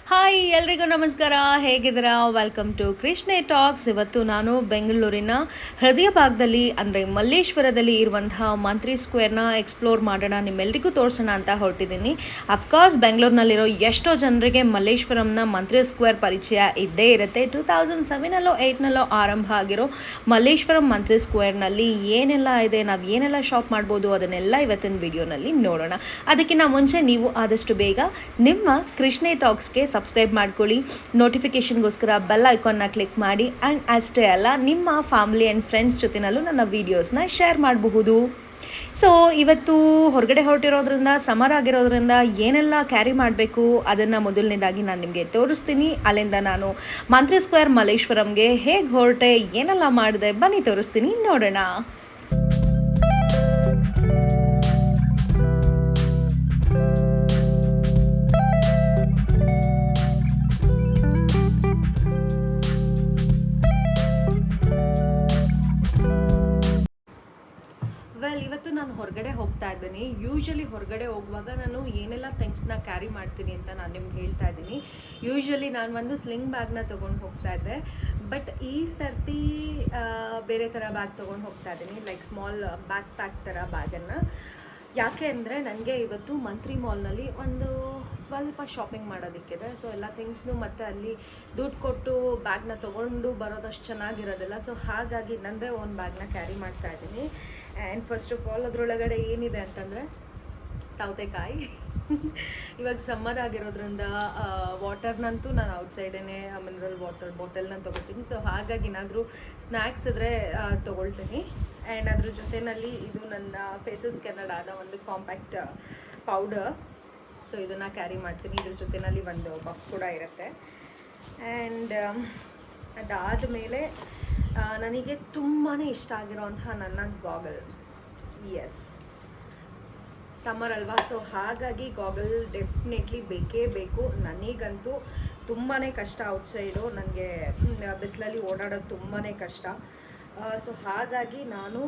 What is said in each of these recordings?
Hi ಎಲ್ರಿಗೂ ನಮಸ್ಕಾರ, ಹೇಗಿದ್ದೀರಾ? Welcome to Krishne talks. ಇವತ್ತು ನಾನು ಬೆಂಗಳೂರಿನ ಹೃದಯ ಭಾಗದಲ್ಲಿ ಅಂದರೆ ಮಲ್ಲೇಶ್ವರದಲ್ಲಿ ಇರುವಂತಹ ಮಂತ್ರಿ ಸ್ಕ್ವೇರ್ನ ಎಕ್ಸ್ಪ್ಲೋರ್ ಮಾಡೋಣ, ನಿಮ್ಮೆಲ್ಲರಿಗೂ ತೋರಿಸೋಣ ಅಂತ ಹೊರಟಿದ್ದೀನಿ. ಅಫ್ಕೋರ್ಸ್ ಬೆಂಗಳೂರಿನಲ್ಲಿರೋ ಎಷ್ಟೋ ಜನರಿಗೆ ಮಲ್ಲೇಶ್ವರಂನ ಮಂತ್ರಿ ಸ್ಕ್ವೇರ್ ಪರಿಚಯ ಇದ್ದೇ ಇರುತ್ತೆ. 2007 8 ಆರಂಭ ಆಗಿರೋ ಮಲ್ಲೇಶ್ವರಂ ಮಂತ್ರಿ ಸ್ಕ್ವೇರ್ನಲ್ಲಿ ಏನೆಲ್ಲ ಇದೆ, ನಾವು ಏನೆಲ್ಲ ಶಾಪ್ ಮಾಡ್ಬೋದು, ಅದನ್ನೆಲ್ಲ ಇವತ್ತಿನ ವಿಡಿಯೋನಲ್ಲಿ ನೋಡೋಣ. ಅದಕ್ಕಿಂತ ಮುಂಚೆ ನೀವು ಆದಷ್ಟು ಬೇಗ ನಿಮ್ಮ ಕೃಷ್ಣೆ ಟಾಕ್ಸ್ಗೆ ಸಬ್ಸ್ಕ್ರೈಬ್ ಮಾಡ್ಕೊಳ್ಳಿ, ನೋಟಿಫಿಕೇಷನ್ಗೋಸ್ಕರ ಬೆಲ್ ಐಕಾನ್ನ ಕ್ಲಿಕ್ ಮಾಡಿ. ಆ್ಯಂಡ್ ಅಷ್ಟೇ ಅಲ್ಲ, ನಿಮ್ಮ ಫ್ಯಾಮಿಲಿ ಆ್ಯಂಡ್ ಫ್ರೆಂಡ್ಸ್ ಜೊತೆನಲ್ಲೂ ನನ್ನ ವೀಡಿಯೋಸ್ನ ಶೇರ್ ಮಾಡಬಹುದು. ಸೊ ಇವತ್ತು ಹೊರಗಡೆ ಹೊರಟಿರೋದ್ರಿಂದ, ಸಮರ್ ಆಗಿರೋದ್ರಿಂದ ಏನೆಲ್ಲ ಕ್ಯಾರಿ ಮಾಡಬೇಕು ಅದನ್ನು ಮೊದಲನೇದಾಗಿ ನಾನು ನಿಮಗೆ ತೋರಿಸ್ತೀನಿ. ಅಲ್ಲಿಂದ ನಾನು ಮಂತ್ರಿ ಸ್ಕ್ವೇರ್ ಮಲ್ಲೇಶ್ವರಂಗೆ ಹೇಗೆ ಹೊರಟೆ, ಏನೆಲ್ಲ ಮಾಡಿದೆ, ಬನ್ನಿ ತೋರಿಸ್ತೀನಿ, ನೋಡೋಣ. ಇವತ್ತು ನಾನು ಹೊರಗಡೆ ಹೋಗ್ತಾ ಇದ್ದೀನಿ. ಯೂಶ್ವಲಿ ಹೊರಗಡೆ ಹೋಗುವಾಗ ನಾನು ಏನೆಲ್ಲ ಥಿಂಗ್ಸ್ನ ಕ್ಯಾರಿ ಮಾಡ್ತೀನಿ ಅಂತ ನಾನು ನಿಮ್ಗೆ ಹೇಳ್ತಾ ಇದ್ದೀನಿ. ಯೂಶ್ವಲಿ ನಾನು ಒಂದು ಸ್ಲಿಂಗ್ ಬ್ಯಾಗ್ನ ತೊಗೊಂಡು ಹೋಗ್ತಾ ಇದ್ದೆ, ಬಟ್ ಈ ಸರ್ತಿ ಬೇರೆ ಥರ ಬ್ಯಾಗ್ ತೊಗೊಂಡು ಹೋಗ್ತಾ ಇದ್ದೀನಿ, ಲೈಕ್ ಸ್ಮಾಲ್ ಬ್ಯಾಕ್ ಪ್ಯಾಕ್ ಥರ ಬ್ಯಾಗನ್ನು. ಯಾಕೆ ಅಂದರೆ ನನಗೆ ಇವತ್ತು ಮಂತ್ರಿ ಮಾಲ್ನಲ್ಲಿ ಒಂದು ಸ್ವಲ್ಪ ಶಾಪಿಂಗ್ ಮಾಡೋದಕ್ಕಿದೆ. ಸೊ ಎಲ್ಲ ಥಿಂಗ್ಸ್ನು ಮತ್ತು ಅಲ್ಲಿ ದುಡ್ಡು ಕೊಟ್ಟು ಬ್ಯಾಗ್ನ ತೊಗೊಂಡು ಬರೋದಷ್ಟು ಚೆನ್ನಾಗಿರೋದಿಲ್ಲ. ಸೊ ಹಾಗಾಗಿ ನನ್ನದೇ ಓನ್ ಬ್ಯಾಗ್ನ ಕ್ಯಾರಿ ಮಾಡ್ತಾ ಇದ್ದೀನಿ. ಆ್ಯಂಡ್ ಫಸ್ಟ್ ಆಫ್ ಆಲ್ ಅದರೊಳಗಡೆ ಏನಿದೆ ಅಂತಂದರೆ ಸೌತೆಕಾಯಿ. ಇವಾಗ ಸಮ್ಮರ್ ಆಗಿರೋದ್ರಿಂದ ವಾಟರ್ನಂತೂ ನಾನು ಔಟ್ಸೈಡೇ ಮಿನರಲ್ ವಾಟರ್ ಬಾಟಲ್ನ ತೊಗೋತೀನಿ. ಸೊ ಹಾಗಾಗಿ ಏನಾದರೂ ಸ್ನ್ಯಾಕ್ಸ್ ಇದ್ದರೆ ತೊಗೊಳ್ತೀನಿ. ಆ್ಯಂಡ್ ಅದ್ರ ಜೊತೆಯಲ್ಲಿ ಇದು ನನ್ನ ಫೇಸಸ್ ಕೆನಡಾದ ಒಂದು ಕಾಂಪ್ಯಾಕ್ಟ್ ಪೌಡರ್. ಸೊ ಇದನ್ನು ಕ್ಯಾರಿ ಮಾಡ್ತೀನಿ. ಇದ್ರ ಜೊತೆಯಲ್ಲಿ ಒಂದು ಪಫ್ ಕೂಡ ಇರುತ್ತೆ. ಆ್ಯಂಡ್ ಅದಾದಮೇಲೆ ನನಗೆ ತುಂಬಾ ಇಷ್ಟ ಆಗಿರೋಂತಹ ನನ್ನ ಗಾಗಲ್. ಎಸ್, ಸಮ್ಮರ್ ಅಲ್ವಾ, ಸೊ ಹಾಗಾಗಿ ಗಾಗಲ್ ಡೆಫಿನೆಟ್ಲಿ ಬೇಕೇ ಬೇಕು. ನನಗಂತೂ ತುಂಬಾ ಕಷ್ಟ ಔಟ್ಸೈಡು, ನನಗೆ ಬಿಸಿಲಲ್ಲಿ ಓಡಾಡೋದು ತುಂಬಾ ಕಷ್ಟ. ಸೊ ಹಾಗಾಗಿ ನಾನು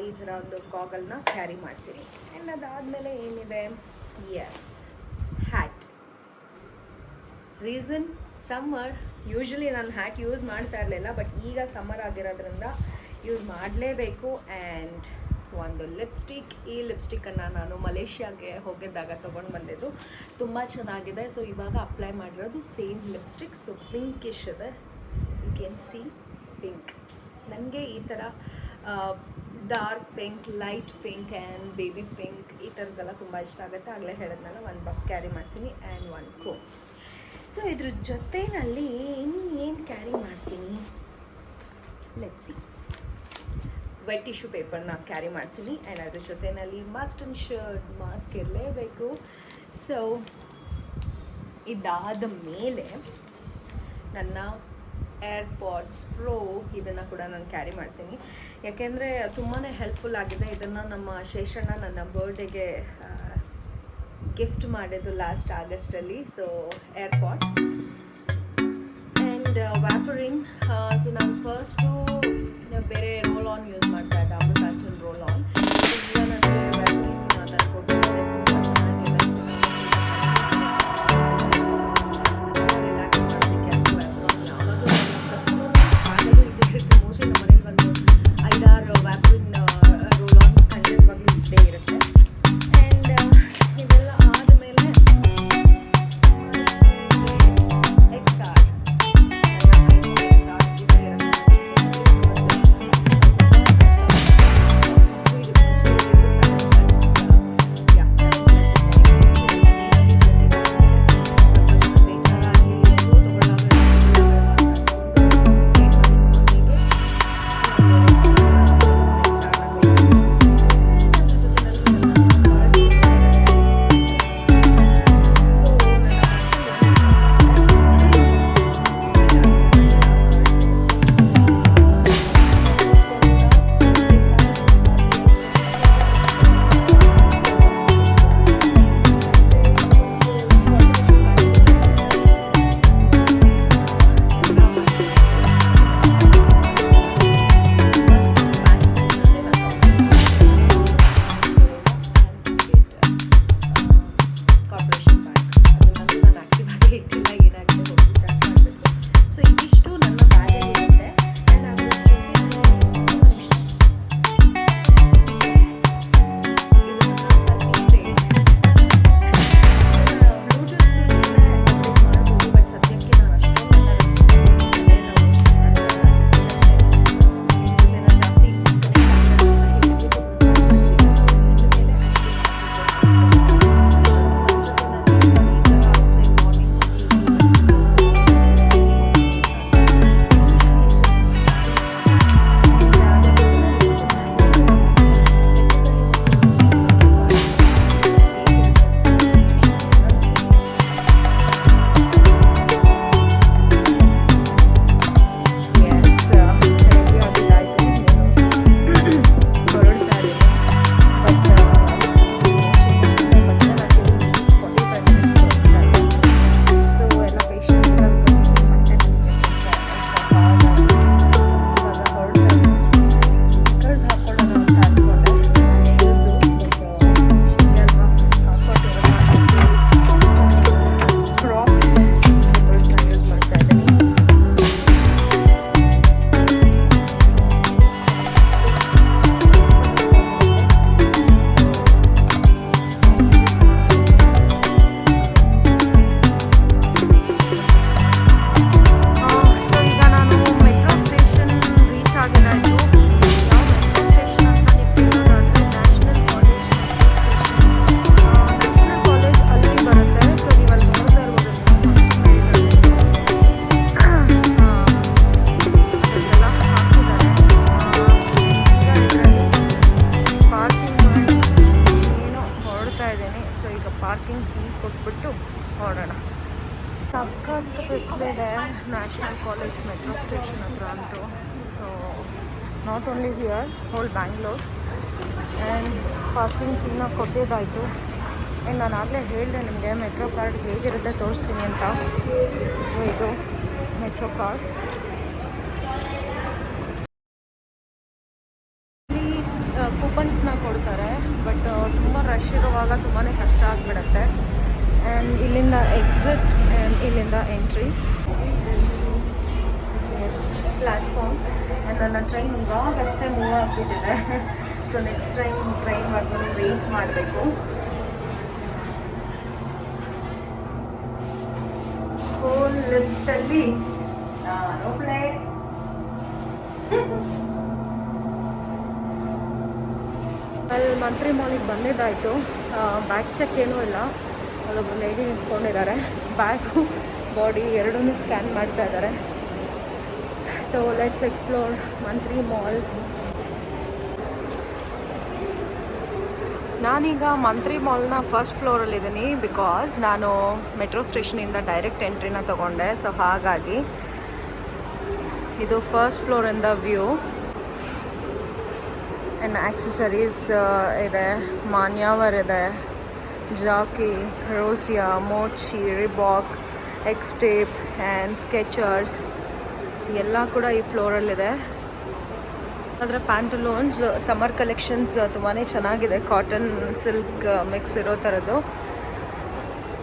ಈ ಥರ ಒಂದು ಗಾಗಲ್ನ ಕ್ಯಾರಿ ಮಾಡ್ತೀನಿ. ಆ್ಯಂಡ್ ಅದಾದಮೇಲೆ ಏನಿದೆ, yes, hat. Reason summer. Usually ನಾನು ಹ್ಯಾಟ್ ಯೂಸ್ ಮಾಡ್ತಾ ಇರಲಿಲ್ಲ, ಬಟ್ ಈಗ ಸಮ್ಮರ್ ಆಗಿರೋದ್ರಿಂದ ಯೂಸ್ ಮಾಡಲೇಬೇಕು. ಆ್ಯಂಡ್ ಒಂದು ಲಿಪ್ಸ್ಟಿಕ್. ಈ ಲಿಪ್ಸ್ಟಿಕ್ಕನ್ನು ನಾನು ಮಲೇಷ್ಯಾಗೆ ಹೋಗಿದ್ದಾಗ ತೊಗೊಂಡು ಬಂದಿದ್ದು, ತುಂಬ ಚೆನ್ನಾಗಿದೆ. ಸೊ ಇವಾಗ ಅಪ್ಲೈ ಮಾಡಿರೋದು ಸೇಮ್ ಲಿಪ್ಸ್ಟಿಕ್. ಸೊ ಪಿಂಕಿಶ್ ಇದೆ, ಯು ಕ್ಯಾನ್ ಸಿ ಪಿಂಕ್. ನನಗೆ ಈ ಥರ dark pink, light pink and baby pink ಈ ಥರದ್ದೆಲ್ಲ ತುಂಬ ಇಷ್ಟ ಆಗುತ್ತೆ. ಆಗಲೇ ಹೇಳಿದ್ನಲ್ಲ, ಒಂದು ಬಫ್ ಕ್ಯಾರಿ ಮಾಡ್ತೀನಿ ಆ್ಯಂಡ್ ಒಂದು ಕೋಮ್. ಸೊ ಇದ್ರ ಜೊತೆಯಲ್ಲಿ ಇನ್ನೇನು ಕ್ಯಾರಿ ಮಾಡ್ತೀನಿ, ಲೆಟ್ಸ್ ಸಿ. ವೆಟ್ ಟಿಶ್ಯೂ ಪೇಪರ್ನ ಕ್ಯಾರಿ ಮಾಡ್ತೀನಿ. ಆ್ಯಂಡ್ ಅದ್ರ ಜೊತೆಯಲ್ಲಿ ಮಸ್ಟ್ ಆ್ಯಂಡ್ ಶರ್ಟ್, ಮಾಸ್ಕ್ ಇರಲೇಬೇಕು. ಸೊ ಇದಾದ ಮೇಲೆ ನನ್ನ ಏರ್ಪಾಡ್ಸ್ ಪ್ರೋ, ಇದನ್ನು ಕೂಡ ನಾನು ಕ್ಯಾರಿ ಮಾಡ್ತೀನಿ. ಯಾಕೆಂದರೆ ತುಂಬಾ ಹೆಲ್ಪ್ಫುಲ್ ಆಗಿದೆ. ಇದನ್ನು ನಮ್ಮ ಶೇಷಣ್ಣ ನನ್ನ ಬರ್ಡೇಗೆ ಗಿಫ್ಟ್ ಮಾಡಿದ್ದು ಲಾಸ್ಟ್ ಆಗಸ್ಟಲ್ಲಿ. ಸೊ ಏರ್ಪಾಡ್ ಆ್ಯಂಡ್ ವ್ಯಾಪರಿನ್. ಸೊ ನಾನು ಫಸ್ಟು ಬೇರೆ ರೋಲ್ ಆನ್ ಯೂಸ್ ಮಾಡ್ತಾ ಇದ್ದೆ, ಅಮೃತಾಂಚನ್ ರೋಲ್ ಆನ್. ಈಗ ನನಗೆ ವ್ಯಾಪರಿನ್ ನಾನು ಕೊಟ್ಟಿದ್ದೆ, ತುಂಬ ಚೆನ್ನಾಗಿದೆ. ರಿಲ್ಯಾಕ್ಸ್ ಮಾಡೋದಕ್ಕೆ ಯಾವಾಗಲೂ ಆಗಲೂ ಇದ್ದಿರುತ್ತೆ. ಮೋಸ್ಟ್ಲಿ ನಮ್ಮ ಮನೇಲಿ ಒಂದು 5-6 ವ್ಯಾಪರಿನ್ ರೋಲ್ ಆನ್ಸ್ ಖಂಡಿತವಾಗ್ಲೂ ಇದ್ದೇ ಇರುತ್ತೆ. ಸಖತ್ ಬಿಸಿಲಿದೆ ನ್ಯಾಷನಲ್ ಕಾಲೇಜ್ ಮೆಟ್ರೋ ಸ್ಟೇಷನ್ ಹತ್ರ ಅಂತೂ. So not only here, whole Bangalore. And parking ಫೀನ ಕೊಟ್ಟಿದ್ದಾಯಿತು. ಆ್ಯಂಡ್ ನಾನು ಆಗಲೇ ಹೇಳಿದೆ ನಿಮಗೆ ಮೆಟ್ರೋ ಕಾರ್ಡ್ ಹೇಗಿರುತ್ತೆ ತೋರಿಸ್ತೀನಿ ಅಂತ. ಸೊ ಇದು ಮೆಟ್ರೋ ಕಾರ್ಡ್. ಇಲ್ಲಿ ಕೂಪನ್ಸ್ನ ಕೊಡ್ತಾರೆ, ಬಟ್ ತುಂಬ ರಶ್ ಇರುವಾಗ ತುಂಬಾ ಕಷ್ಟ ಆಗಿಬಿಡುತ್ತೆ. ಆ್ಯಂಡ್ ಇಲ್ಲಿಂದ ಎಕ್ಸಿಟ್ ಆ್ಯಂಡ್ ಇಲ್ಲಿಂದ ಎಂಟ್ರಿ. Yes, platform. ಆ್ಯಂಡ್ ನನ್ನ ಟ್ರೈನ್ ಇವಾಗಷ್ಟೇ ಮೂವ್ ಆಗಿಬಿಟ್ಟಿದೆ. ಸೊ ನೆಕ್ಸ್ಟ್ ಟ್ರೈನ್ವರೆಗೂ ವೆಯ್ಟ್ ಮಾಡಬೇಕು. ಹೋಲ್ ಲಿಫ್ಟಲ್ಲಿ ನಾನು ಪ್ಲೇ. ಅಲ್ಲಿ ಮಂತ್ರಿ ಮಾಲಿಗೆ ಬಂದಿದ್ದಾಯಿತು. ಬ್ಯಾಗ್ ಚೆಕ್ ಏನೂ ಇಲ್ಲ. ಅಲ್ಲೊಬ್ಬರು ಲೇಡಿ ನಿಂತ್ಕೊಂಡಿದ್ದಾರೆ. ಬ್ಯಾಗು ಬಾಡಿ ಎರಡೂ ಸ್ಕ್ಯಾನ್ ಮಾಡ್ತಾ ಇದ್ದಾರೆ. So let's explore Mantri mall. ನಾನೀಗ ಮಂತ್ರಿ ಮಾಲ್ನ ಫಸ್ಟ್ ಫ್ಲೋರಲ್ಲಿದ್ದೀನಿ, ಬಿಕಾಸ್ ನಾನು ಮೆಟ್ರೋ ಸ್ಟೇಷನಿಂದ ಡೈರೆಕ್ಟ್ ಎಂಟ್ರಿನ ತೊಗೊಂಡೆ. ಸೊ ಹಾಗಾಗಿ ಇದು ಫಸ್ಟ್ ಫ್ಲೋರಿಂದ ವ್ಯೂ. ಆ್ಯಂಡ್ ಆಕ್ಸೆಸರೀಸ್ ಇದೆ, ಮಾನ್ಯಾವರ್ ಇದೆ, ಜಾಕಿ, ರೋಸಿಯಾ, ಮೋಚಿ, ರಿಬಾಕ್, ಎಕ್ಸ್ಟೇಪ್ ಆ್ಯಂಡ್ ಸ್ಕೆಚರ್ಸ್ ಎಲ್ಲ ಕೂಡ ಈ ಫ್ಲೋರಲ್ಲಿದೆ. ಅದರ ಪ್ಯಾಂಟಲೂನ್ಸ್ ಸಮ್ಮರ್ ಕಲೆಕ್ಷನ್ಸ್ ತುಂಬಾ ಚೆನ್ನಾಗಿದೆ. ಕಾಟನ್ ಸಿಲ್ಕ್ ಮಿಕ್ಸ್ ಇರೋ ಥರದ್ದು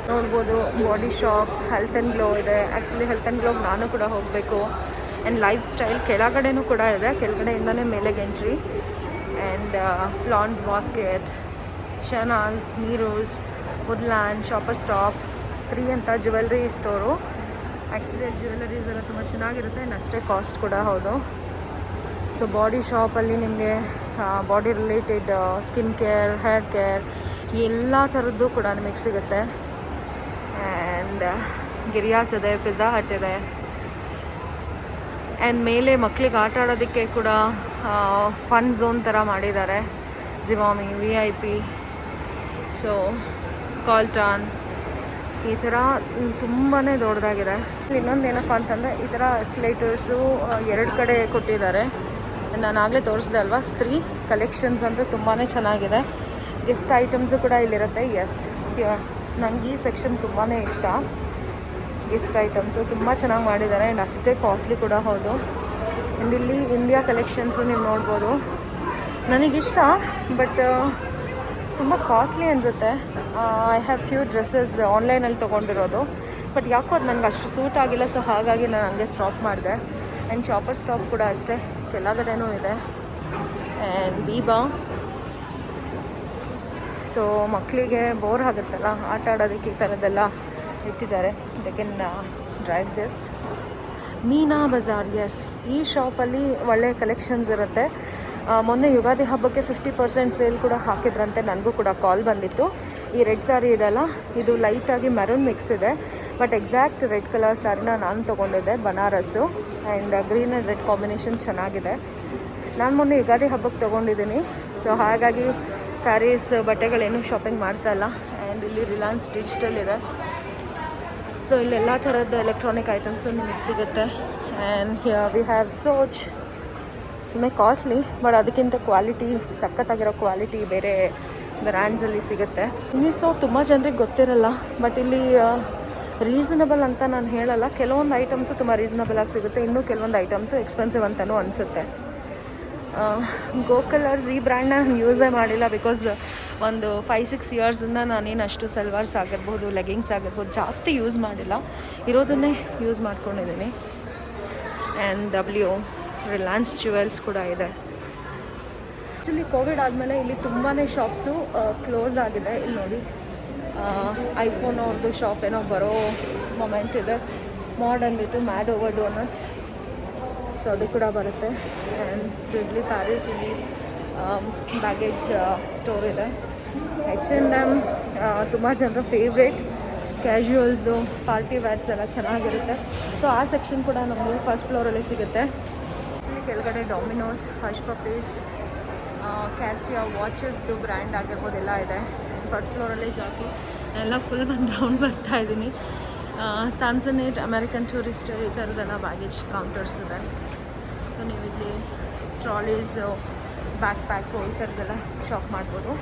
ನೋಡ್ಬೋದು. Body shop, health and glow ಇದೆ. ಆ್ಯಕ್ಚುಲಿ ಹೆಲ್ತ್ ಆ್ಯಂಡ್ ಗ್ಲೋಗೆ ನಾನು ಕೂಡ ಹೋಗಬೇಕು. ಆ್ಯಂಡ್ ಲೈಫ್ ಸ್ಟೈಲ್ ಕೆಳಗಡೆನೂ ಕೂಡ ಇದೆ, ಕೆಳಗಡೆಯಿಂದನೇ ಮೇಲೆಗೆ ಎಂಟ್ರಿ. ಆ್ಯಂಡ್ ಫ್ಲಾಂಟ್ ಬಾಸ್ಕೆಟ್, ಶನಾಸ್, ನೀರೂಸ್, ವುಡ್ಲ್ಯಾಂಡ್, ಶಾಪರ್ ಸ್ಟಾಪ್, ಸ್ತ್ರೀ ಅಂತ ಜ್ಯುವೆಲ್ರಿ ಸ್ಟೋರು. ಆ್ಯಕ್ಚುಲಿ ಜ್ಯುವೆಲರೀಸ್ ಎಲ್ಲ ತುಂಬ ಚೆನ್ನಾಗಿರುತ್ತೆ ಆ್ಯಂಡ್ ಅಷ್ಟೇ ಕಾಸ್ಟ್ ಕೂಡ ಹೌದು. ಸೊ ಬಾಡಿ ಶಾಪಲ್ಲಿ ನಿಮಗೆ body related skin care, hair care ಎಲ್ಲ ಥರದ್ದು ಕೂಡ ನಿಮಗೆ ಸಿಗುತ್ತೆ. ಆ್ಯಂಡ್ ಗಿರಿಯಾಸ್ ಇದೆ, ಪಿಜ್ಜಾ ಹಟ್ ಇದೆ. ಆ್ಯಂಡ್ ಮೇಲೆ ಮಕ್ಕಳಿಗೆ ಆಟ ಆಡೋದಕ್ಕೆ ಕೂಡ ಫನ್ ಝೋನ್ ಥರ ಮಾಡಿದ್ದಾರೆ. ಜಿವಾಮಿ, VIP, ಸೊ ಕಾಲ್ಟಾನ್ ಈ ಥರ ತುಂಬಾ ದೊಡ್ಡದಾಗಿದೆ. ಇನ್ನೊಂದು ಏನಪ್ಪ ಅಂತಂದರೆ ಈ ಥರ ಎಸ್ಕಲೇಟರ್ಸು ಎರಡು ಕಡೆ ಕೊಟ್ಟಿದ್ದಾರೆ. ನಾನು ಆಗಲೇ ತೋರಿಸ್ದೆ ಅಲ್ವಾ, ಸ್ತ್ರೀ ಕಲೆಕ್ಷನ್ಸ್ ಅಂತೂ ತುಂಬಾ ಚೆನ್ನಾಗಿದೆ. ಗಿಫ್ಟ್ ಐಟಮ್ಸು ಕೂಡ ಇಲ್ಲಿರುತ್ತೆ. ಎಸ್, ನನಗೆ ಈ ಸೆಕ್ಷನ್ ತುಂಬಾ ಇಷ್ಟ. ಗಿಫ್ಟ್ ಐಟಮ್ಸು ತುಂಬ ಚೆನ್ನಾಗಿ ಮಾಡಿದ್ದಾರೆ ಆ್ಯಂಡ್ ಅಷ್ಟೇ ಕಾಸ್ಟ್ಲಿ ಕೂಡ ಹೌದು. ಆ್ಯಂಡ್ ಇಲ್ಲಿ ಇಂಡಿಯಾ ಕಲೆಕ್ಷನ್ಸು ನೀವು ನೋಡ್ಬೋದು. ನನಗಿಷ್ಟ, ಬಟ್ ತುಂಬ ಕಾಸ್ಟ್ಲಿ ಅನಿಸುತ್ತೆ. ಐ ಹ್ಯಾವ್ ಫ್ಯೂ ಡ್ರೆಸ್ಸಸ್ ಆನ್ಲೈನಲ್ಲಿ ತೊಗೊಂಡಿರೋದು, ಬಟ್ ಯಾಕೋ ಅದು ನನಗೆ ಅಷ್ಟು ಸೂಟ್ ಆಗಿಲ್ಲ. ಸೊ ಹಾಗಾಗಿ ನಾನು ಹಂಗೆ ಸ್ಟಾಪ್ ಮಾಡಿದೆ. ಆ್ಯಂಡ್ ಶಾಪರ್ ಸ್ಟಾಪ್ ಕೂಡ ಅಷ್ಟೇ, ಕೆಳಗಡೆನೂ ಇದೆ. ಆ್ಯಂಡ್ ಬೀಬಾ, ಸೊ ಮಕ್ಕಳಿಗೆ ಬೋರ್ ಆಗುತ್ತಲ್ಲ ಆಟ ಆಡೋದಕ್ಕೆ ಈ ಥರದ್ದೆಲ್ಲ ಇಟ್ಟಿದ್ದಾರೆ. They can drive this. Meena Bazaar, yes, ಈ ಶಾಪಲ್ಲಿ ಒಳ್ಳೆಯ ಕಲೆಕ್ಷನ್ಸ್ ಇರುತ್ತೆ. ಮೊನ್ನೆ ಯುಗಾದಿ ಹಬ್ಬಕ್ಕೆ 50% ಸೇಲ್ ಕೂಡ ಹಾಕಿದ್ರಂತೆ. ನನಗೂ ಕೂಡ ಕಾಲ್ ಬಂದಿತ್ತು. ಈ ರೆಡ್ ಸ್ಯಾರಿ ಇದೆಲ್ಲ, ಇದು ಲೈಟಾಗಿ ಮೆರೂನ್ ಮಿಕ್ಸ್ ಇದೆ, ಬಟ್ ಎಕ್ಸಾಕ್ಟ್ ರೆಡ್ ಕಲರ್ ಸ್ಯಾರಿನ ನಾನು ತೊಗೊಂಡಿದ್ದೆ, Banaras. And green and red combination ಚೆನ್ನಾಗಿದೆ. ನಾನು ಮೊನ್ನೆ ಯುಗಾದಿ ಹಬ್ಬಕ್ಕೆ ತೊಗೊಂಡಿದ್ದೀನಿ. ಸೊ ಹಾಗಾಗಿ ಸ್ಯಾರೀಸ್ ಬಟ್ಟೆಗಳೇನು ಶಾಪಿಂಗ್ ಮಾಡ್ತಾಯಿಲ್ಲ. ಆ್ಯಂಡ್ ಇಲ್ಲಿ ರಿಲಯನ್ಸ್ ಡಿಜಿಟಲ್ ಇದೆ. ಸೊ ಇಲ್ಲೆಲ್ಲ ಥರದ ಎಲೆಕ್ಟ್ರಾನಿಕ್ ಐಟಮ್ಸು ನಿಮಗೆ ಸಿಗುತ್ತೆ. And here we have Soch. ಸುಮ್ಮನೆ ಕಾಸ್ಟ್ಲಿ, ಬಟ್ ಅದಕ್ಕಿಂತ ಕ್ವಾಲಿಟಿ, ಸಖತ್ತಾಗಿರೋ ಕ್ವಾಲಿಟಿ ಬೇರೆ ಬ್ರ್ಯಾಂಡ್ಸಲ್ಲಿ ಸಿಗುತ್ತೆ. ಸೊ ತುಂಬ ಜನರಿಗೆ ಗೊತ್ತಿರಲ್ಲ, ಬಟ್ ಇಲ್ಲಿ ರೀಸನಬಲ್ ಅಂತ ನಾನು ಹೇಳಲ್ಲ. ಕೆಲವೊಂದು ಐಟಮ್ಸು ತುಂಬ ರೀಸನಬಲಾಗಿ ಸಿಗುತ್ತೆ, ಇನ್ನೂ ಕೆಲವೊಂದು ಐಟಮ್ಸು ಎಕ್ಸ್ಪೆನ್ಸಿವ್ ಅಂತಲೂ ಅನಿಸುತ್ತೆ. ಗೋ ಕಲರ್ಸ್ ಈ ಬ್ರ್ಯಾಂಡ್ನ ನಾನು ಯೂಸೇ ಮಾಡಿಲ್ಲ, ಬಿಕಾಸ್ ಒಂದು 5-6 ಇಯರ್ಸಿಂದ ನಾನೇನು ಅಷ್ಟು ಸಲ್ವಾರ್ಸ್ ಆಗಿರ್ಬೋದು, ಲೆಗಿಂಗ್ಸ್ ಆಗಿರ್ಬೋದು ಜಾಸ್ತಿ ಯೂಸ್ ಮಾಡಿಲ್ಲ. ಇರೋದನ್ನೇ ಯೂಸ್ ಮಾಡ್ಕೊಂಡಿದ್ದೀನಿ. ಆ್ಯಂಡ್ ರಿಲಯನ್ಸ್ ಜ್ಯುವೆಲ್ಸ್ ಕೂಡ ಇದೆ. ಆ್ಯಕ್ಚುಲಿ ಕೋವಿಡ್ ಆದಮೇಲೆ ಇಲ್ಲಿ ತುಂಬಾ ಶಾಪ್ಸು ಕ್ಲೋಸ್ ಆಗಿದೆ. ಇಲ್ಲಿ ನೋಡಿ, ಐಫೋನ್ ಅವ್ರದ್ದು ಶಾಪ್ ಏನೋ ಬರೋ ಮೊಮೆಂಟ್ ಇದೆ. ಮಾಡ್ ಅಂದ್ಬಿಟ್ಟು ಮ್ಯಾಡ್ ಓವರ್ ಡೋನಟ್ಸ್, ಸೊ ಅದು ಕೂಡ ಬರುತ್ತೆ. ಆ್ಯಂಡ್ ಡಿಸ್ಲಿ ಪ್ಯಾರಿಸ್, ಇಲ್ಲಿ ಬ್ಯಾಗೇಜ್ ಸ್ಟೋರ್ ಇದೆ. H&M ತುಂಬ ಜನರ ಫೇವ್ರೇಟ್. ಕ್ಯಾಶುವಲ್ಸು, ಪಾರ್ಟಿ ವೇರ್ಸ್ ಎಲ್ಲ ಚೆನ್ನಾಗಿರುತ್ತೆ. ಸೊ ಆ ಸೆಕ್ಷನ್ ಕೂಡ ನಮಗೆ ಫಸ್ಟ್ ಫ್ಲೋರಲ್ಲಿ ಸಿಗುತ್ತೆ. ಆ್ಯಕ್ಚುಲಿ ಕೆಳಗಡೆ ಡಾಮಿನೋಸ್, ಹಶ್ ಪಪೀಸ್, ಕ್ಯಾಸಿಯಾ ವಾಚಸ್ದು ಬ್ರ್ಯಾಂಡ್ ಆಗಿರ್ಬೋದೆಲ್ಲ ಇದೆ. ಫಸ್ಟ್ ಫ್ಲೋರಲ್ಲೇ ಜಾಕಿ ಎಲ್ಲ ಫುಲ್ ಒಂದು ರೌಂಡ್ ಬರ್ತಾಯಿದ್ದೀನಿ. ಸ್ಯಾಮ್ಸನೇಟ್, ಅಮೆರಿಕನ್ ಟೂರಿಸ್ಟರ್ ಈ ಥರದ್ದೆಲ್ಲ ಬ್ಯಾಗೇಜ್ ಕೌಂಟರ್ಸ್ ಇದೆ. ಸೊ ನೀವಿಲ್ಲಿ ಟ್ರಾಲೀಸು, ಬ್ಯಾಕ್ ಪ್ಯಾಕು ಈ ಥರದ್ದೆಲ್ಲ ಶಾಪ್ ಮಾಡ್ಬೋದು.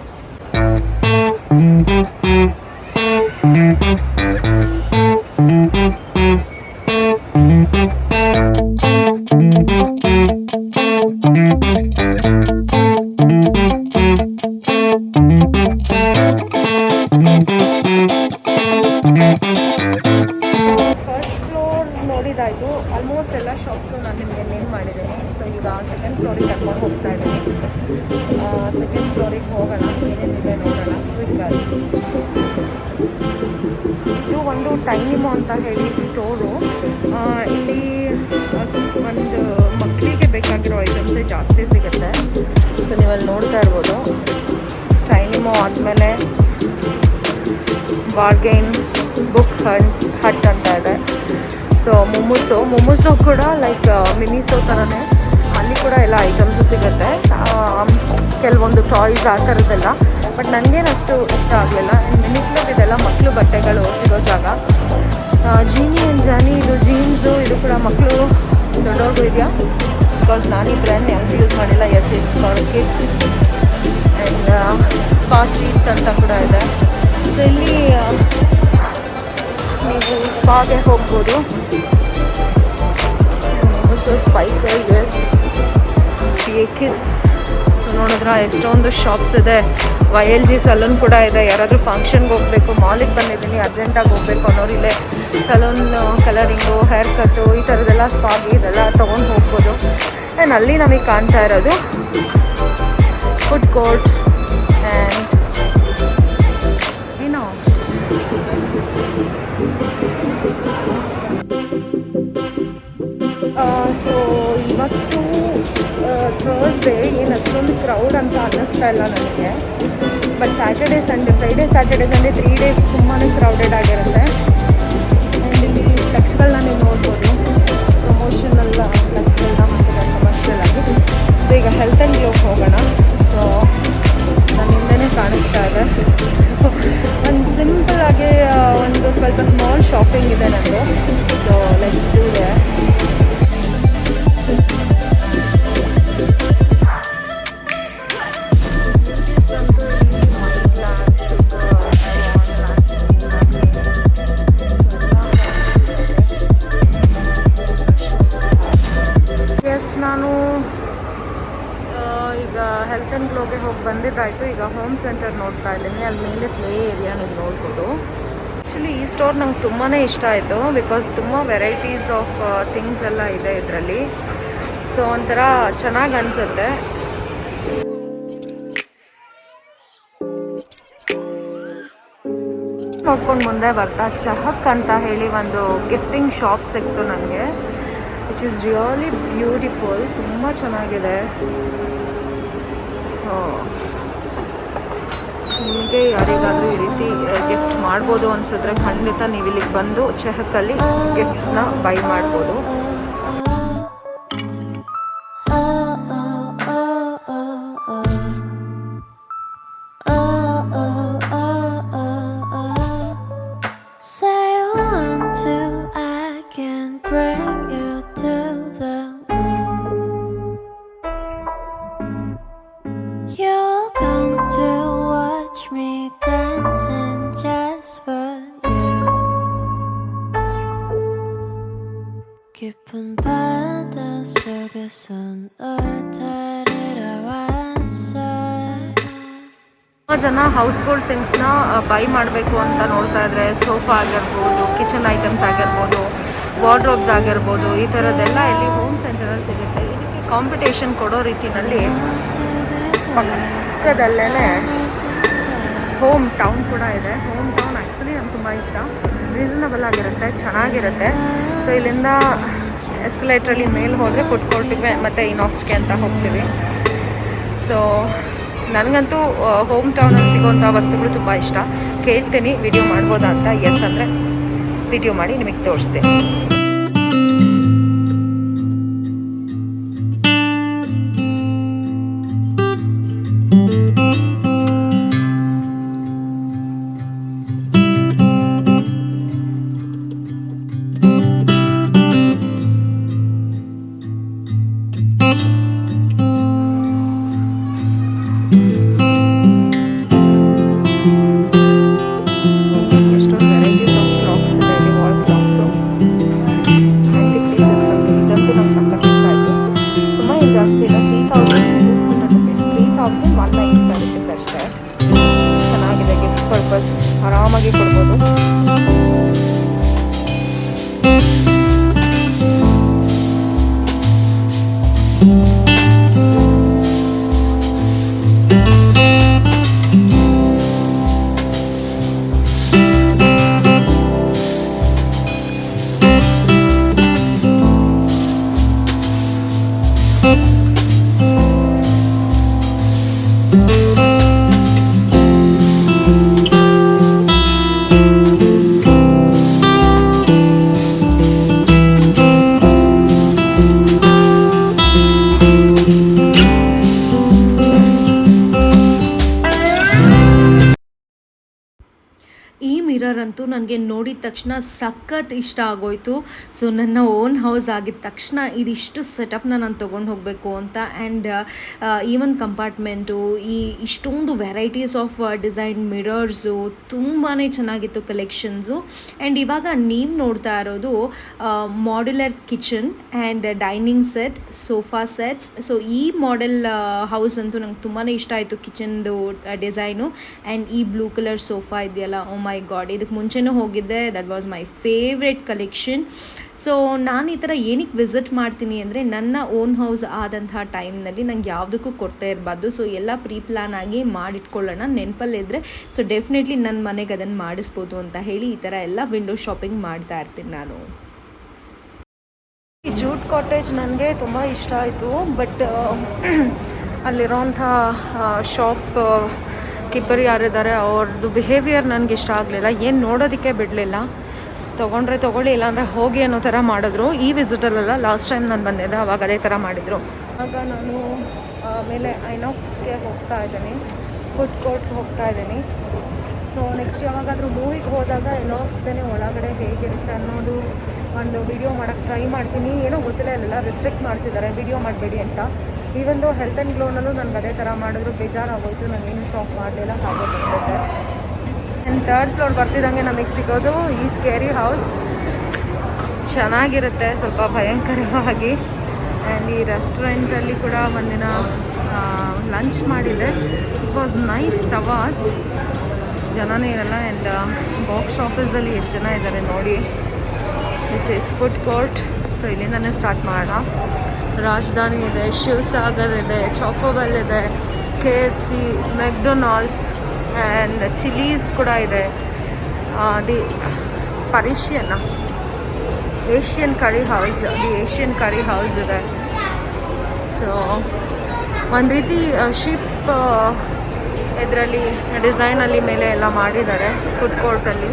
ನೋಡಿದಾಯಿತು. ಆಲ್ಮೋಸ್ಟ್ ಎಲ್ಲ ಶಾಪ್ಸ್ನು ನಾನು ನಿಮಗೆ ನೇಮ್ ಮಾಡಿದ್ದೀನಿ. ಸೊ ಈಗ ಸೆಕೆಂಡ್ ಫ್ಲೋರಿಗೆ ಕರ್ಕೊಂಡು ಹೋಗ್ತಾ ಇದ್ದೀನಿ. ಸೆಕೆಂಡ್ ಫ್ಲೋರಿಗೆ ಹೋಗೋಣ, ಏನೇನಿದೆ ನೋಡೋಣ. ಇದು ಒಂದು ಟೈನಿಮೋ ಅಂತ ಹೇಳಿ ಸ್ಟೋರು. ಇಲ್ಲಿ ಒಂದು ಮಕ್ಕಳಿಗೆ ಬೇಕಾಗಿರೋ ಐಟಮ್ಸೇ ಜಾಸ್ತಿ ಸಿಗುತ್ತೆ. ಸೊ ನೀವಲ್ಲಿ ನೋಡ್ತಾ ಇರ್ಬೋದು. ಟೈನಿಮೋ ಆದಮೇಲೆ ಬಾರ್ಗೈನ್, ಬುಕ್ ಹಟ್ ಅಂತ ಇದೆ. ಸೊ ಮೊಮೋಸು ಕೂಡ ಲೈಕ್ ಮಿನಿಸೋ ಥರನೇ, ಅಲ್ಲಿ ಕೂಡ ಎಲ್ಲ ಐಟಮ್ಸು ಸಿಗುತ್ತೆ. ಕೆಲವೊಂದು ಟಾಯ್ಸ್ ಆ ಥರದ್ದೆಲ್ಲ, ಬಟ್ ನನಗೇನು ಅಷ್ಟು ಇಷ್ಟ ಆಗಲಿಲ್ಲ. ಮಿನಿ ಕ್ಲಬ್ ಇದೆಲ್ಲ ಮಕ್ಕಳು ಬಟ್ಟೆಗಳು ಸಿಗೋ ಜಾಗ. ಜೀನಿ ಆ್ಯಂಡ್ ಜಾನಿ, ಇದು ಜೀನ್ಸು, ಇದು ಕೂಡ ಮಕ್ಕಳು ದೊಡ್ಡವ್ರಿಗೂ ಇದೆಯಾ? ಬಿಕಾಸ್ ನಾನು ಈ ಬ್ರ್ಯಾಂಡ್ ಯಾವುದು ಯೂಸ್ ಮಾಡಿಲ್ಲ. Yes, it's for kids. And spa treats ಅಂತ ಕೂಡ ಇದೆ. ಸೊ ಇಲ್ಲಿ ನೀವು ಸ್ಪಾಗೆ ಹೋಗ್ಬೋದು. So Spykar, yes, kids. So ನೋಡಿದ್ರೆ ಎಷ್ಟೊಂದು ಶಾಪ್ಸ್ ಇದೆ. YLG ಸಲೂನ್ ಕೂಡ ಇದೆ. ಯಾರಾದರೂ ಫಂಕ್ಷನ್ಗೆ ಹೋಗಬೇಕು, ಮಾಲಿಗೆ ಬಂದಿದ್ದೀನಿ, ಅರ್ಜೆಂಟಾಗಿ ಹೋಗಬೇಕು ಅನ್ನೋರು ಇಲ್ಲೇ ಸಲೂನ್, ಕಲರಿಂಗು, ಹೇರ್ ಕಟ್ಟು ಈ ಥರದ್ದೆಲ್ಲ ಸ್ಪಾಗೆ ಇದೆಲ್ಲ ತೊಗೊಂಡು ಹೋಗ್ಬೋದು. ಆ್ಯಂಡ್ ಅಲ್ಲಿ ನಮಗೆ ಕಾಣ್ತಾ ಇರೋದು ಫುಡ್ ಕೋರ್ಟ್ ಆ್ಯಂಡ್ ಏನೋ ಸೊ ಇವತ್ತು ಥರ್ಸ್ಡೇ ಏನು ಅಷ್ಟೊಂದು ಕ್ರೌಡ್ ಅಂತ ಅನ್ನಿಸ್ತಾ ಇಲ್ಲ ನನಗೆ. But Saturday Sunday, Friday Saturday Sunday 3 days ತುಂಬಾ ಕ್ರೌಡೆಡ್ ಆಗಿರುತ್ತೆ. ಆ್ಯಂಡ್ ಇಲ್ಲಿ ಫ್ಲೆಕ್ಸ್ಗಳನ್ನ ನೀವು ನೋಡ್ಬೋದು, ಪ್ರಮೋಷನಲ್ ಫ್ಲೆಕ್ಸ್ಗಳನ್ನ ಹಾಕಿದ್ದಾರೆ ಕಮರ್ಷಿಯಲ್ ಆಗಿ. ಸೊ ಈಗ ಹೆಲ್ತ್ ಆ್ಯಂಡ್ ಗ್ಲೋಗೆ ಹೋಗೋಣ. ಸೊ ನನ್ನ ಹಿಂದೆನೇ ಕಾಣಿಸ್ತಾ ಇದೆ. ಒಂದು ಸಿಂಪಲ್ಲಾಗಿ ಒಂದು ಸ್ವಲ್ಪ ಸ್ಮಾಲ್ ಶಾಪಿಂಗ್ ಇದೆ ನಂದು. So let's do there. ನಾನು ಈಗ ಹೆಲ್ತ್ ಆ್ಯಂಡ್ ಗ್ಲೋಗೆ ಹೋಗಿ ಬಂದಿದ್ದಾಯಿತು. ಈಗ ಹೋಮ್ ಸೆಂಟರ್ ನೋಡ್ತಾ ಇದ್ದೀನಿ. ಅಲ್ಲಿ ಮೇಲೆ ಪ್ಲೇ ಏರಿಯಾ ನೀವು ನೋಡ್ಬೋದು. ಆ್ಯಕ್ಚುಲಿ ಈ ಸ್ಟೋರ್ ನಂಗೆ ತುಂಬಾ ಇಷ್ಟ ಆಯಿತು. ಬಿಕಾಸ್ ತುಂಬ ವೆರೈಟೀಸ್ ಆಫ್ ಥಿಂಗ್ಸ್ ಎಲ್ಲ ಇದೆ ಇದರಲ್ಲಿ. ಸೊ ಒಂಥರ ಚೆನ್ನಾಗಿ ಅನಿಸುತ್ತೆ. ನೋಡ್ಕೊಂಡು ಮುಂದೆ ಬರ್ತಾ ಚಹಕ್ ಅಂತ ಹೇಳಿ ಒಂದು ಗಿಫ್ಟಿಂಗ್ ಶಾಪ್ ಸಿಕ್ತು ನನಗೆ. Which is really beautiful. ತುಂಬ ಚೆನ್ನಾಗಿದೆ. ಸೊ ನಿಮಗೆ ಯಾರಿಗಾದರೂ ಈ ರೀತಿ ಗಿಫ್ಟ್ ಮಾಡ್ಬೋದು ಅನಿಸಿದ್ರೆ ಖಂಡಿತ ನೀವು ಇಲ್ಲಿಗೆ ಬಂದು ಚಹಕಲ್ಲಿ ಗಿಫ್ಟ್ಸ್ನ ಬೈ ಮಾಡ್ಬೋದು. 깊은 바닷속에서 널 데리러 왔어. ಜನ ಹೌಸ್ ಹೋಲ್ಡ್ ಥಿಂಗ್ಸ್ನ ಬೈ ಮಾಡಬೇಕು ಅಂತ ನೋಡ್ತಾ ಇದ್ರೆ ಸೋಫಾ ಆಗಿರ್ಬೋದು, ಕಿಚನ್ ಐಟಮ್ಸ್ ಆಗಿರ್ಬೋದು, ವಾರ್ಡ್ರೋಬ್ಸ್ ಆಗಿರ್ಬೋದು, ಈ ಥರದ್ದೆಲ್ಲ ಇಲ್ಲಿ ಹೋಮ್ ಸೆಂಟರಲ್ಲಿ ಸಿಗುತ್ತೆ. ಇದಕ್ಕೆ ಕಾಂಪಿಟೇಷನ್ ಕೊಡೋ ರೀತಿಯಲ್ಲಿ ಪಕ್ಕದಲ್ಲೇ ಹೋಮ್ ಟೌನ್ ಕೂಡ ಇದೆ. ಹೋಮ್ ಟೌನ್ ಆ್ಯಕ್ಚುಲಿ ನಂಗೆ ತುಂಬ ಇಷ್ಟ. ರೀಸನಬಲ್ ಆಗಿರುತ್ತೆ, ಚೆನ್ನಾಗಿರುತ್ತೆ. ಸೊ ಇಲ್ಲಿಂದ ಎಸ್ಕಲೇಟ್ರಲ್ಲಿ ಮೇಲೆ ಹೋದರೆ ಫುಡ್ ಕೋರ್ಟಿಗೆ ಮತ್ತು ಇನಾಕ್ಸ್ಗೆ ಅಂತ ಹೋಗ್ತೀವಿ. ಸೊ ನನಗಂತೂ ಹೋಮ್ ಟೌನಲ್ಲಿ ಸಿಗೋವಂಥ ವಸ್ತುಗಳು ತುಂಬ ಇಷ್ಟ. ಕೇಳ್ತೀನಿ ವಿಡಿಯೋ ಮಾಡ್ಬೋದಾ ಅಂತ. ಎಸ್ ಅಂದರೆ ವಿಡಿಯೋ ಮಾಡಿ ನಿಮಗೆ ತೋರಿಸ್ತೀನಿ. ಮಿರರ್ ಅಂತೂ ನನಗೆ ನೋಡಿದ ತಕ್ಷಣ ಸಖತ್ ಇಷ್ಟ ಆಗೋಯ್ತು. ಸೊ ನನ್ನ ಓನ್ ಹೌಸ್ ಆಗಿದ ತಕ್ಷಣ ಇದಿಷ್ಟು ಸೆಟಪ್ನ ನಾನು ತೊಗೊಂಡು ಹೋಗಬೇಕು ಅಂತ. ಆ್ಯಂಡ್ ಈವನ್ ಕಂಪಾರ್ಟ್ಮೆಂಟು, ಈ ಇಷ್ಟೊಂದು ವೆರೈಟೀಸ್ ಆಫ್ ಡಿಸೈನ್ ಮಿರರ್ಸು ತುಂಬಾ ಚೆನ್ನಾಗಿತ್ತು ಕಲೆಕ್ಷನ್ಸು. ಆ್ಯಂಡ್ ಇವಾಗ ನೀವು ನೋಡ್ತಾ ಇರೋದು modular kitchen and dining set, sofa sets. So ಈ ಮಾಡೆಲ್ ಹೌಸ್ ಅಂತೂ ನಂಗೆ ತುಂಬಾ ಇಷ್ಟ ಆಯಿತು, ಕಿಚನ್ದು ಡಿಸೈನು. ಆ್ಯಂಡ್ ಈ ಬ್ಲೂ ಕಲರ್ ಸೋಫಾ ಇದೆಯಲ್ಲ, ಓ ಮೈ ಗಾಡ್, ಇದಕ್ಕೆ ಮುಂಚೆನೂ ಹೋಗಿದ್ದೆ, that was my favourite collection. So ನಾನು ಈ ಥರ ಏನಕ್ಕೆ ವಿಸಿಟ್ ಮಾಡ್ತೀನಿ ಅಂದರೆ ನನ್ನ ಓನ್ ಹೌಸ್ ಆದಂತಹ ಟೈಮ್ನಲ್ಲಿ ನಂಗೆ ಯಾವುದಕ್ಕೂ ಕೊರತೆ ಇರಬಾರ್ದು. ಸೊ ಎಲ್ಲ ಪ್ರೀ ಪ್ಲ್ಯಾನ್ ಆಗಿ ಮಾಡಿಟ್ಕೊಳ್ಳೋಣ, ನೆನಪಲ್ಲಿದ್ದರೆ ಸೊ ಡೆಫಿನೆಟ್ಲಿ ನನ್ನ ಮನೆಗೆ ಅದನ್ನು ಮಾಡಿಸ್ಬೋದು ಅಂತ ಹೇಳಿ ಈ ಥರ ಎಲ್ಲ ವಿಂಡೋ ಶಾಪಿಂಗ್ ಮಾಡ್ತಾ ಇರ್ತೀನಿ ನಾನು. ಈ ಜೂಟ್ ಕಾಟೇಜ್ ನನಗೆ ತುಂಬ ಇಷ್ಟ ಆಯಿತು. ಬಟ್ ಅಲ್ಲಿರೋಂಥ ಶಾಪ್ ಕೀಪರ್ ಯಾರಿದ್ದಾರೆ ಅವ್ರದ್ದು ಬಿಹೇವಿಯರ್ ನನಗೆ ಇಷ್ಟ ಆಗಲಿಲ್ಲ. ಏನು ನೋಡೋದಕ್ಕೆ ಬಿಡಲಿಲ್ಲ. ತೊಗೊಂಡ್ರೆ ತೊಗೊಳ್ಳಿ, ಇಲ್ಲಾಂದರೆ ಹೋಗಿ ಅನ್ನೋ ಥರ ಮಾಡಿದ್ರು. ಈ ವಿಸಿಟಲ್ಲೆಲ್ಲ ಲಾಸ್ಟ್ ಟೈಮ್ ನಾನು ಬಂದಿದ್ದೆ ಅವಾಗ ಅದೇ ಥರ ಮಾಡಿದರು. ಆಗ ನಾನು ಆಮೇಲೆ ಐನಾಕ್ಸ್ಗೆ ಹೋಗ್ತಾ ಇದ್ದೀನಿ, ಫುಡ್ ಕೋರ್ಟ್ಗೆ ಹೋಗ್ತಾ ಇದ್ದೀನಿ. ಸೊ ನೆಕ್ಸ್ಟ್ ಯಾವಾಗಾದರೂ ಮೂವಿಗೆ ಹೋದಾಗ ಐನಾಕ್ಸ್ದೇ ಒಳಗಡೆ ಹೇಗಿರುತ್ತೆ ಅನ್ನೋದು ಒಂದು ವಿಡಿಯೋ ಮಾಡೋಕ್ಕೆ ಟ್ರೈ ಮಾಡ್ತೀನಿ. ಏನೋ ಗೊತ್ತಿಲ್ಲ, ಇಲ್ಲೆಲ್ಲ ರೆಸ್ಟ್ರಿಕ್ಟ್ ಮಾಡ್ತಿದ್ದಾರೆ ವಿಡಿಯೋ ಮಾಡಬೇಡಿ ಅಂತ. ಈವೊಂದು ಹೆಲ್ತ್ ಆ್ಯಂಡ್ ಗ್ಲೋನಲ್ಲೂ ನನಗೆ ಅದೇ ಥರ ಮಾಡಿದ್ರು, ಬೇಜಾರಾಗೋಯ್ತು, ನನಗೇನು ಶಾಪ್ ಮಾಡಲಿಲ್ಲ, ಹಾಗೆ ಬಂದ್ಬಿಟ್ಟೆ. ಆ್ಯಂಡ್ 3rd ಫ್ಲೋರ್ ಬರ್ತಿದ್ದಂಗೆ ನಮಗೆ ಸಿಗೋದು ಈ ಸ್ಕೇರಿ ಹೌಸ್. ಚೆನ್ನಾಗಿರುತ್ತೆ, ಸ್ವಲ್ಪ ಭಯಂಕರವಾಗಿ. ಆ್ಯಂಡ್ ಈ ರೆಸ್ಟೋರೆಂಟಲ್ಲಿ ಕೂಡ ಒಂದಿನ ಲಂಚ್ ಮಾಡಿದೆ, ಇಟ್ ವಾಸ್ ನೈಸ್. ತವಾಸ್ ಜನನೇ ಇರಲ್ಲ. ಆ್ಯಂಡ್ ಬಾಕ್ಸ್ ಆಫೀಸಲ್ಲಿ ಎಷ್ಟು ಜನ ಇದ್ದಾರೆ ನೋಡಿ. This is food court. So ಇಲ್ಲಿಂದನೇ ಸ್ಟಾರ್ಟ್ ಮಾಡೋಣ. ರಾಜಧಾನಿ ಇದೆ, ಶಿವಸಾಗರ್ ಇದೆ, ಚಾಕೋಬೆಲ್ ಇದೆ, KFC, ಮೆಕ್ಡೊನಾಲ್ಡ್ಸ್ ಆ್ಯಂಡ್ ಚಿಲೀಸ್ ಕೂಡ ಇದೆ. The Asian curry house, the Asian curry house ಇದೆ. ಸೊ ಒಂದು ರೀತಿ ಶಿಪ್ ಇದರಲ್ಲಿ ಡಿಸೈನಲ್ಲಿ ಮೇಲೆ ಎಲ್ಲ ಮಾಡಿದ್ದಾರೆ ಫುಡ್ ಕೋರ್ಟಲ್ಲಿ.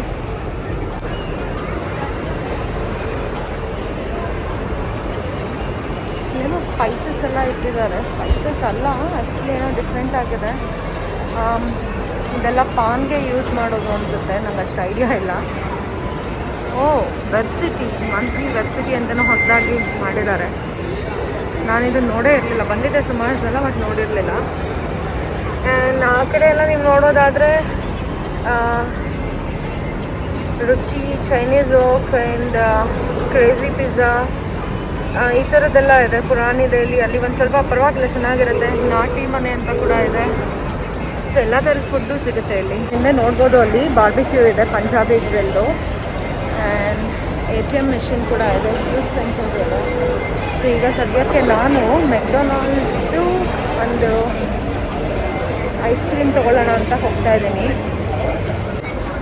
ಏನೋ ಸ್ಪೈಸಸ್ ಎಲ್ಲ ಇಟ್ಟಿದ್ದಾರೆ. ಸ್ಪೈಸಸ್ ಅಲ್ಲ, ಆ್ಯಕ್ಚುಲಿ ಏನೋ ಡಿಫ್ರೆಂಟ್ ಆಗಿದೆ. ಇದೆಲ್ಲ ಪಾನ್ಗೆ ಯೂಸ್ ಮಾಡೋದು ಅನಿಸುತ್ತೆ, ನಂಗೆ ಅಷ್ಟು ಐಡಿಯಾ ಇಲ್ಲ. Web city, monthly web city ಅಂತಲೂ ಹೊಸದಾಗಿ ಮಾಡಿದ್ದಾರೆ. ನಾನಿದನ್ನು ನೋಡೇ ಇರಲಿಲ್ಲ, ಬಂದಿದ್ದೆ ಸುಮಾರು ಸಲ ಬಟ್ ನೋಡಿರಲಿಲ್ಲ. ಆ್ಯಂಡ್ ಆ ಕಡೆ ಎಲ್ಲ ನೀವು ನೋಡೋದಾದರೆ Ruchi, Chinese Wok and Crazy Pizza ಈ ಥರದ್ದೆಲ್ಲ ಇದೆ. ಪುರಾಣಿ ದೆಹಲಿ ಅಲ್ಲಿ ಒಂದು ಸ್ವಲ್ಪ ಪರವಾಗಿಲ್ಲ, ಚೆನ್ನಾಗಿರುತ್ತೆ. ನಾಟಿ ಮನೆ ಅಂತ ಕೂಡ ಇದೆ. ಸೊ ಎಲ್ಲ ಥರದ ಫುಡ್ಡು ಸಿಗುತ್ತೆ ಇಲ್ಲಿ. ಹಿಂದೆ ನೋಡ್ಬೋದು ಅಲ್ಲಿ ಬಾರ್ಬಿಕ್ಯೂ ಇದೆ, Punjabi grill. And ATM machine ಕೂಡ ಇದೆ, ಜ್ಯೂಸ್ ಸೆಂಟರ್ ಇದೆ. ಸೊ ಈಗ ಸದ್ಯಕ್ಕೆ ನಾನು ಮೆಕ್ಡೊನಾಲ್ಡ್ಸ್ದು ಒಂದು ಐಸ್ ಕ್ರೀಮ್ ತೊಗೊಳ್ಳೋಣ ಅಂತ ಹೋಗ್ತಾ ಇದ್ದೀನಿ.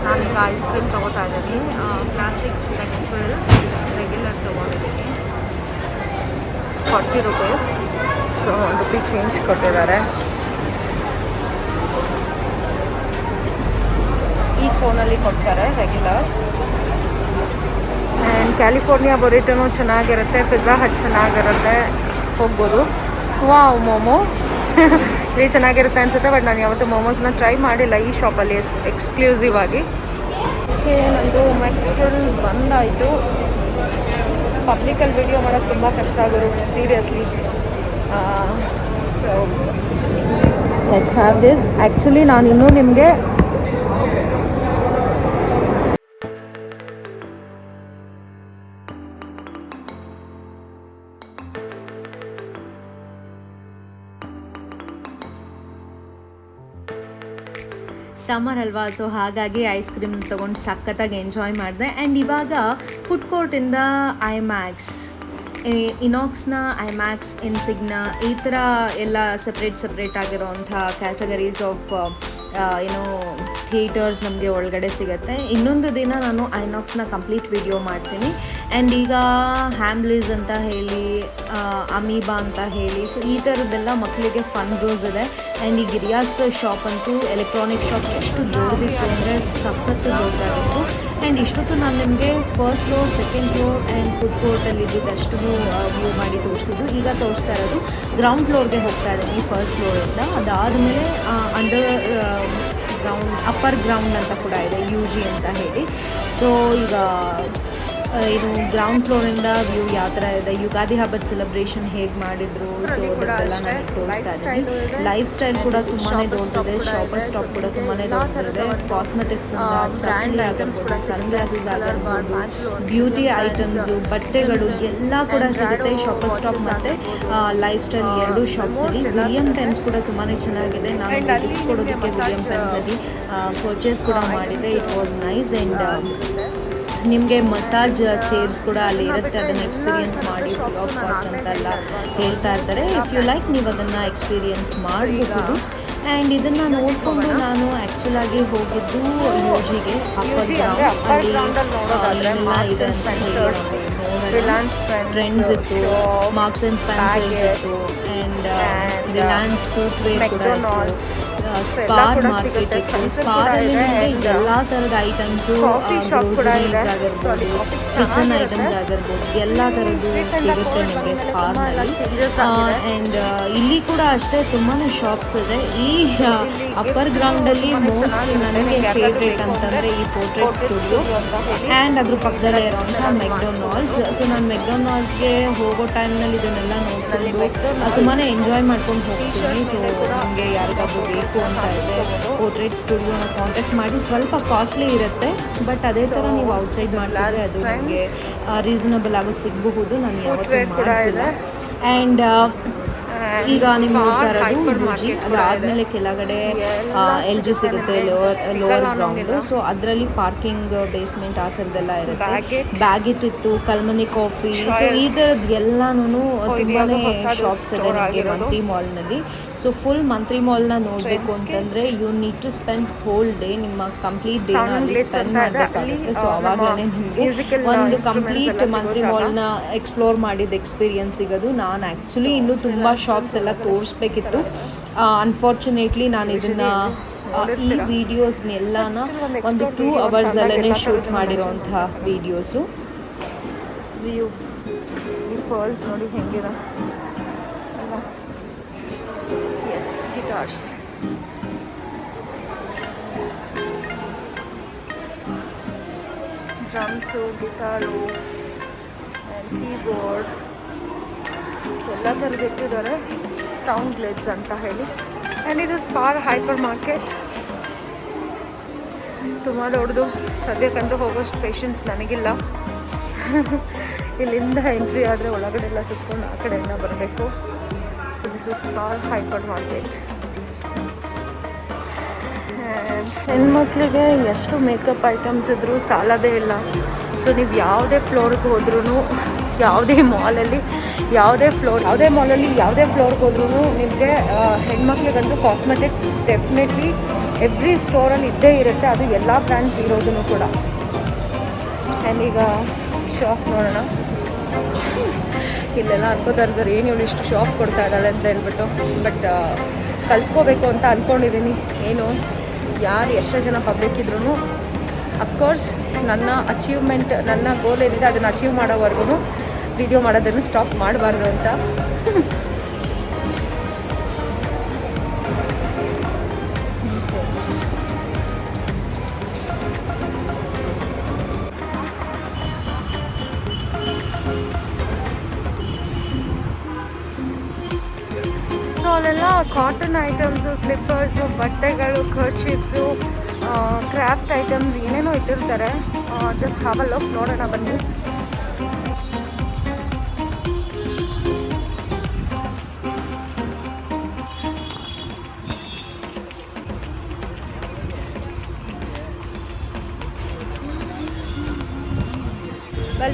ನಾನೀಗ ಐಸ್ ಕ್ರೀಮ್ ತೊಗೋತಾ ಇದ್ದೀನಿ. ಕ್ಲಾಸಿಕ್ ಎಕ್ಸ್ಪೆಲ್ ರೆಗ್ಯುಲರ್ ತೊಗೊಂಡಿದ್ದೀನಿ, 40 ರೂಪೀಸ್. ಸೊ ₹1 ಚೇಂಜ್ ಕೊಟ್ಟಿದ್ದಾರೆ. ಈ ಫೋನಲ್ಲಿ ಕೊಡ್ತಾರೆ ರೆಗ್ಯುಲರ್. ಆ್ಯಂಡ್ ಕ್ಯಾಲಿಫೋರ್ನಿಯಾ ಬೊರಿಟೋನು ಚೆನ್ನಾಗಿರುತ್ತೆ, ಪಿಜ್ಜಾ ಹಟ್ ಚೆನ್ನಾಗಿರುತ್ತೆ, ಹೋಗ್ಬೋದು. ವಾವ್, ಮೋಮೋ ಇಲ್ಲಿ ಚೆನ್ನಾಗಿರುತ್ತೆ ಅನಿಸುತ್ತೆ. ಬಟ್ ನಾನು ಯಾವತ್ತೂ ಮೋಮೋಸ್ನ ಟ್ರೈ ಮಾಡಿಲ್ಲ ಈ ಶಾಪಲ್ಲಿ ಎಕ್ಸ್ಕ್ಲೂಸಿವ್ ಆಗಿ. ಓಕೆ, ನಂದು ಮೆಕ್ಸ್ಟ್ರಲ್ ಬಂದಾಯಿತು. ಪಬ್ಲಿಕಲ್ಲಿ ವಿಡಿಯೋ ಮಾಡೋದು ತುಂಬ ಕಷ್ಟ ಆಗೋರು, seriously. So let's have this. Actually ನಾನಿನ್ನೂ ನಿಮಗೆ ಸಮ್ಮರ್ ಅಲ್ವಾ, ಸೊ ಹಾಗಾಗಿ ಐಸ್ ಕ್ರೀಮ್ ತೊಗೊಂಡು ಸಖತ್ತಾಗಿ ಎಂಜಾಯ್ ಮಾಡಿದೆ. ಆ್ಯಂಡ್ ಇವಾಗ ಫುಡ್ ಕೋರ್ಟಿಂದ ಐಮ್ಯಾಕ್ಸ್, ಇನಾಕ್ಸ್ನ ಐಮ್ಯಾಕ್ಸ್, ಇನ್ಸಿಗ್ನಾ ಈ ಥರ ಎಲ್ಲ ಸಪ್ರೇಟ್ ಆಗಿರೋವಂಥ ಕ್ಯಾಟಗರೀಸ್ ಆಫ್ ಏನೋ ಥಿಯೇಟರ್ಸ್ ನಮಗೆ ಒಳಗಡೆ ಸಿಗುತ್ತೆ. ಇನ್ನೊಂದು ದಿನ ನಾನು ಐನಾಕ್ಸ್ನ ಕಂಪ್ಲೀಟ್ ವಿಡಿಯೋ ಮಾಡ್ತೀನಿ. ಆ್ಯಂಡ್ ಈಗ ಹ್ಯಾಮ್ಲೀಸ್ ಅಂತ ಹೇಳಿ, ಅಮೀಬಾ ಅಂತ ಹೇಳಿ, ಸೊ ಈ ಥರದ್ದೆಲ್ಲ ಮಕ್ಕಳಿಗೆ ಫನ್ ಝೋಸ್ ಇದೆ. ಆ್ಯಂಡ್ ಈ ಗಿರಿಯಾಸ್ ಶಾಪ್ ಅಂತೂ ಎಲೆಕ್ಟ್ರಾನಿಕ್ ಶಾಪ್ ಎಷ್ಟು ದೊಡ್ಡದಿತ್ತು ಅಂದರೆ ಸಖತ್ತು ದೊಡ್ಡದಾಗಿತ್ತು. ಆ್ಯಂಡ್ ಇಷ್ಟೊತ್ತು ನಾನು ನಿಮಗೆ first floor, second floor and food ಕೋರ್ಟಲ್ಲಿ ಇದ್ದಿದ್ದಷ್ಟು ವ್ಯೂ ಮಾಡಿ ತೋರಿಸಿದ್ದು. ಈಗ ತೋರಿಸ್ತಾ ಇರೋದು ಗ್ರೌಂಡ್ ಫ್ಲೋರ್ಗೆ ಹೋಗ್ತಾ ಇದ್ದೀನಿ ಫಸ್ಟ್ ಫ್ಲೋರಿಂದ. ಅದಾದಮೇಲೆ ಅಂಡರ್ ಅಪ್ಪರ್ ಗ್ರೌಂಡ್ ಅಂತ ಕೂಡ ಇದೆ, UG ಅಂತ ಹೇಳಿ. ಸೊ ಈಗ ಇದು ಗ್ರೌಂಡ್ ಫ್ಲೋರಿಂದ ವ್ಯೂ ಯಾವ ಥರ ಇದೆ, ಯುಗಾದಿ ಹಬ್ಬದ ಸೆಲೆಬ್ರೇಷನ್ ಹೇಗೆ ಮಾಡಿದ್ರು, ಸೊ ಅದಕ್ಕೆಲ್ಲ ನನಗೆ ತೋರಿಸ್ತಾ ಇದ್ದೀನಿ. ಲೈಫ್ ಸ್ಟೈಲ್ ಕೂಡ ತುಂಬಾ ದೊಡ್ಡದಿದೆ, ಶಾಪರ್ ಸ್ಟಾಪ್ ಕೂಡ ತುಂಬಾ ದೊಡ್ಡದಿದೆ. ಕಾಸ್ಮೆಟಿಕ್ಸ್ ಚಪ್ಪಲಿ ಆಗಿರ್ಬೋದು, ಸನ್ ಗ್ಲಾಸಸ್ ಆಗಿರ್ಬೋದು, ಬ್ಯೂಟಿ ಐಟಮ್ಸು, ಬಟ್ಟೆಗಳು ಎಲ್ಲ ಕೂಡ ಸಿಗುತ್ತೆ ಶಾಪರ್ ಸ್ಟಾಪ್ ಮತ್ತು ಲೈಫ್ ಸ್ಟೈಲ್ ಎರಡೂ ಶಾಪ್ಸಲ್ಲಿ. ವಿಲಿಯಂ ಪೆನ್ಸ್ ಕೂಡ ತುಂಬಾ ಚೆನ್ನಾಗಿದೆ. ನಾನು ಗಿಫ್ಟ್ ಕೊಡೋದಕ್ಕೆ ವಿಲಿಯಂ ಪೆನ್ಸಲ್ಲಿ ಪರ್ಚೇಸ್ ಕೂಡ ಮಾಡಿದೆ. It was nice. ಆ್ಯಂಡ್ ನಿಮಗೆ ಮಸಾಜ್ ಚೇರ್ಸ್ ಕೂಡ ಅಲ್ಲಿ ಇರುತ್ತೆ, ಅದನ್ನು ಎಕ್ಸ್ಪೀರಿಯನ್ಸ್ ಮಾಡಿ, ಫ್ರೀ ಆಫ್ ಕಾಸ್ಟ್ ಅಂತೆಲ್ಲ ಹೇಳ್ತಾ ಇರ್ತಾರೆ. ಇಫ್ ಯು ಲೈಕ್ ನೀವು ಅದನ್ನು ಎಕ್ಸ್ಪೀರಿಯನ್ಸ್ ಮಾಡಬಹುದು. ಆ್ಯಂಡ್ ಇದನ್ನು ನೋಡಿಕೊಂಡು ನಾನು ಆ್ಯಕ್ಚುಲಾಗಿ ಹೋಗಿದ್ದು UGಗೆ, ಅಪ್ಪರ್ ಗ್ರೌಂಡ್. ಅಲ್ಲಿ ಏನೆಲ್ಲ ಇದೆ ಅಂತ ಹೇಳಿ ಟ್ರೆಂಡ್ಸ್ ಇತ್ತು, ಮಾರ್ಕ್ಸ್ ಆ್ಯಂಡ್ ಸ್ಪೆನ್ಸರ್ಸ್ ಇತ್ತು, ಆ್ಯಂಡ್ ರಿಲಯನ್ಸ್ ಫುಟ್ವೇರ್ ಕೂಡ ಇತ್ತು, ಸ್ಪಾರ್ ಮಾರ್ಕೆಟ್ ಇತ್ತು. ಸ್ಪಾರಲ್ಲಿ ನಿಮಗೆ ಎಲ್ಲ ಥರದ ಐಟಮ್ಸು, ಗ್ರೋಸರೀಸ್ ಆಗಿರ್ಬೋದು, ಕಿಚನ್ ಐಟಮ್ಸ್ ಆಗಿರ್ಬೋದು, ಎಲ್ಲ ಥರದ್ದು ಸಿಗುತ್ತೆ ನಿಮಗೆ ಸ್ಪಾರ್ನಲ್ಲಿ. ಆ್ಯಂಡ್ ಇಲ್ಲಿ ಕೂಡ ಅಷ್ಟೇ ತುಂಬಾ ಶಾಪ್ಸ್ ಇದೆ. ಈ ಅಪ್ಪರ್ ಗ್ರೌಂಡಲ್ಲಿ ಮೋಸ್ಟ್ಲಿ ನನಗೆ ಫೇವ್ರೇಟ್ ಅಂತಂದರೆ ಈ ಪೋರ್ಟ್ರೇಟ್ ಸ್ಟುಡಿಯೋ ಆ್ಯಂಡ್ ಅದ್ರ ಪಕ್ಕದಲ್ಲೇ ಇರೋಂಥ ಮೆಕ್ಡೊನಾಲ್ಡ್ಸ್. ಸೊ ನಾನು ಮೆಕ್ಡೊನಾಲ್ಡ್ಸ್ಗೆ ಹೋಗೋ ಟೈಮ್ನಲ್ಲಿ ಇದನ್ನೆಲ್ಲ ನೋಡ್ಕೊಂಡು ತುಂಬಾ ಎಂಜಾಯ್ ಮಾಡ್ಕೊಂಡು ಹೋಗ್ತೀನಿ. ಸೊ ನಮಗೆ ಯಾರಿಗಾದ್ರೂ ಬೇಕು ಅಂತ ಇದೆ, ಪೋರ್ಟ್ರೇಟ್ ಸ್ಟುಡಿಯೋನ ಕಾಂಟ್ಯಾಕ್ಟ್ ಮಾಡಿ. ಸ್ವಲ್ಪ ಕಾಸ್ಟ್ಲಿ ಇರುತ್ತೆ, ಬಟ್ ಅದೇ ಥರ ನೀವು ಔಟ್ಸೈಡ್ ಮಾಡಿಸಿದ್ರೆ ಅದು ನಿಮಗೆ ರೀಸನಬಲ್ ಆಗೋ ಸಿಗಬಹುದು. ನಾನು ಯಾವತ್ತೂ ಮಾಡಿಸಿಲ್ಲ. ಆ್ಯಂಡ್ ಈಗ ನೀವು ನೋಡ್ತಾ ಇರೋದು UG, ಅದಾದಮೇಲೆ ಕೆಳಗಡೆ LG ಸಿಗುತ್ತೆ, ಲೋವರ್ ಗ್ರೌಂಡು. ಸೊ ಅದರಲ್ಲಿ ಪಾರ್ಕಿಂಗ್, ಬೇಸ್ಮೆಂಟ್ ಆ ಥರದ್ದೆಲ್ಲ ಇರುತ್ತೆ. ಬ್ಯಾಗಿಟ್ ಇತ್ತು, ಕಲ್ಮನಿ ಕಾಫಿ. ಸೊ ಈ ಥರದ್ದು ಎಲ್ಲನೂ ತುಂಬಾ ಶಾಪ್ಸ್ ಇದೆ ನಿಮಗೆ ಮಂತ್ರಿ ಮಾಲ್ನಲ್ಲಿ. ಸೊ ಫುಲ್ ಮಂತ್ರಿ ಮಾಲ್ನ ನೋಡಬೇಕು ಅಂತಂದರೆ you need to spend whole day. ನಿಮ್ಮ ಕಂಪ್ಲೀಟ್ ಡೇನ ಅಲ್ಲಿ ಸ್ಪೆಂಡ್ ಮಾಡಬೇಕಾಗುತ್ತೆ. ಸೊ ಆವಾಗಲೇ ನಿಮಗೆ ಒಂದು ಕಂಪ್ಲೀಟ್ ಮಂತ್ರಿ ಮಾಲ್ನ ಎಕ್ಸ್ಪ್ಲೋರ್ ಮಾಡಿದ ಎಕ್ಸ್ಪೀರಿಯನ್ಸ್ ಸಿಗೋದು. ನಾನು ಆ್ಯಕ್ಚುಲಿ ಇನ್ನೂ ತುಂಬ ಶಾಪ್ಸ್ ಎಲ್ಲ ತೋರಿಸ್ಬೇಕಿತ್ತು. ಅನ್ಫಾರ್ಚುನೇಟ್ಲಿ ನಾನು ಇದನ್ನು ಈ ವಿಡಿಯೋಸ್ನೆಲ್ಲನ ಒಂದು 2 ಅವರ್ಸಲ್ಲೇ ಶೂಟ್ ಮಾಡಿರೋಂಥ ವೀಡಿಯೋಸು. ಜಿಯು ಈ ಪರ್ಲ್ಸ್ ನೋಡಿ ಹೆಂಗಿದೆ. Yes, guitars. Drums, guitar and keyboard, ಎಲ್ಲ ಥರದ್ದು ಇಟ್ಟಿದ್ದಾರೆ. ಸೌಂಡ್ ಗ್ಲಿಡ್ಸ್ ಅಂತ ಹೇಳಿ. ಆ್ಯಂಡ್ ಇದು ಸ್ಪಾರ್ ಹೈಪರ್ ಮಾರ್ಕೆಟ್. ತುಂಬ ದೊಡ್ಡದು. ಸದ್ಯಕ್ಕಂತೂ ಹೋಗೋಷ್ಟು ಪೇಷನ್ಸ್ ನನಗಿಲ್ಲ. ಇಲ್ಲಿಂದ ಎಂಟ್ರಿ ಆದರೆ ಒಳಗಡೆ ಎಲ್ಲ ಸುತ್ಕೊಂಡು ಆ ಕಡೆಯಿಂದ ಬರಬೇಕು. So this is Spar hypermarket. ಹೆಣ್ಮಕ್ಳಿಗೆ ಎಷ್ಟು ಮೇಕಪ್ ಐಟಮ್ಸ್ ಇದ್ದರೂ ಸಾಲದೇ ಇಲ್ಲ. ಸೊ ನೀವು ಯಾವುದೇ ಫ್ಲೋರ್ಗೆ ಹೋದ್ರೂ, ಯಾವುದೇ ಮಾಲಲ್ಲಿ ಯಾವುದೇ ಫ್ಲೋರ್ಗೆ ಹೋದ್ರೂ ನಿಮಗೆ ಹೆಣ್ಮಕ್ಳಿಗಂತೂ ಕಾಸ್ಮೆಟಿಕ್ಸ್ ಡೆಫಿನೆಟ್ಲಿ ಎವ್ರಿ ಸ್ಟೋರಲ್ಲಿ ಇದ್ದೇ ಇರುತ್ತೆ. ಅದು ಎಲ್ಲ ಬ್ರ್ಯಾಂಡ್ಸ್ ಇರೋದನ್ನು ಕೂಡ. ಆ್ಯಂಡ್ ಈಗ ಶಾಪ್ ನೋಡೋಣ. ಇಲ್ಲೆಲ್ಲ ಅನ್ಕೋತಾ ಇರ್ತಾರೆ ಏನು ಇವಳು ಇಷ್ಟು ಶಾಪ್ ಕೊಡ್ತಾ ಇದ್ದಾಳೆ ಅಂತ ಹೇಳ್ಬಿಟ್ಟು. ಬಟ್ ಕಲ್ತ್ಕೋಬೇಕು ಅಂತ ಅಂದ್ಕೊಂಡಿದ್ದೀನಿ. ಏನು ಯಾರು ಎಷ್ಟೇ ಜನ ಪಬ್ಲಿಕ್ ಇದ್ರೂ ಅಫ್ಕೋರ್ಸ್ ನನ್ನ ಅಚೀವ್ಮೆಂಟ್, ನನ್ನ ಗೋಲ್ ಏನಿದೆ ಅದನ್ನು ಅಚೀವ್ ಮಾಡೋವರೆಗೂ ವಿಡಿಯೋ ಮಾಡೋದನ್ನು ಸ್ಟಾಪ್ ಮಾಡಬಾರ್ದು ಅಂತ. ಸೊ ಅಲ್ಲೆಲ್ಲ ಕಾಟನ್ ಐಟಮ್ಸು, ಸ್ಲಿಪ್ಪರ್ಸು, ಬಟ್ಟೆಗಳು, ಕರ್ಚೀಫ್ಸು, ಕ್ರಾಫ್ಟ್ ಐಟಮ್ಸ್ ಏನೇನೋ ಇಟ್ಟಿರ್ತಾರೆ. ಜಸ್ಟ್ ಹಾವ್ ಅ ಲುಕ್, ನೋಡೋಣ ಬನ್ನಿ.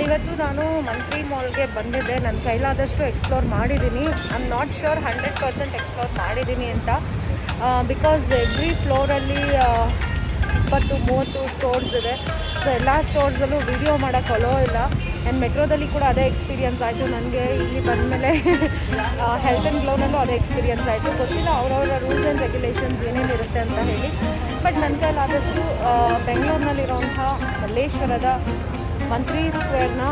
ಇವತ್ತು ನಾನು ಮಂತ್ರಿ ಮಾಲ್ಗೆ ಬಂದಿದ್ದೆ. ನನ್ನ ಕೈಲಾದಷ್ಟು ಎಕ್ಸ್ಪ್ಲೋರ್ ಮಾಡಿದ್ದೀನಿ. I am not sure 100% explore ಮಾಡಿದ್ದೀನಿ ಅಂತ. ಬಿಕಾಸ್ ಎವ್ರಿ ಫ್ಲೋರಲ್ಲಿ 20-30 ಸ್ಟೋರ್ಸ್ ಇದೆ. ಸೊ ಎಲ್ಲ ಸ್ಟೋರ್ಸಲ್ಲೂ ವಿಡಿಯೋ ಮಾಡೋಕ್ಕೆ ಅಲೋ ಇಲ್ಲ. ಆ್ಯಂಡ್ ಮೆಟ್ರೋದಲ್ಲಿ ಕೂಡ ಅದೇ ಎಕ್ಸ್ಪೀರಿಯನ್ಸ್ ಆಯಿತು ನನಗೆ. ಇಲ್ಲಿ ಬಂದಮೇಲೆ ಹೆಲ್ತ್ ಆ್ಯಂಡ್ ಗ್ಲೋನಲ್ಲೂ ಅದೇ ಎಕ್ಸ್ಪೀರಿಯನ್ಸ್ ಆಯಿತು. ಗೊತ್ತಿಲ್ಲ ಅವರವರ ರೂಲ್ಸ್ ಆ್ಯಂಡ್ ರೆಗ್ಯುಲೇಷನ್ಸ್ ಏನೇನಿರುತ್ತೆ ಅಂತ ಹೇಳಿ. ಬಟ್ ನನ್ನ ಕೈಲಾದಷ್ಟು ಬೆಂಗಳೂರಿನಲ್ಲಿರೋಂಥ ಮಲ್ಲೇಶ್ವರದ ಮಂತ್ರಿ ಸ್ಕ್ವೇರ್ನ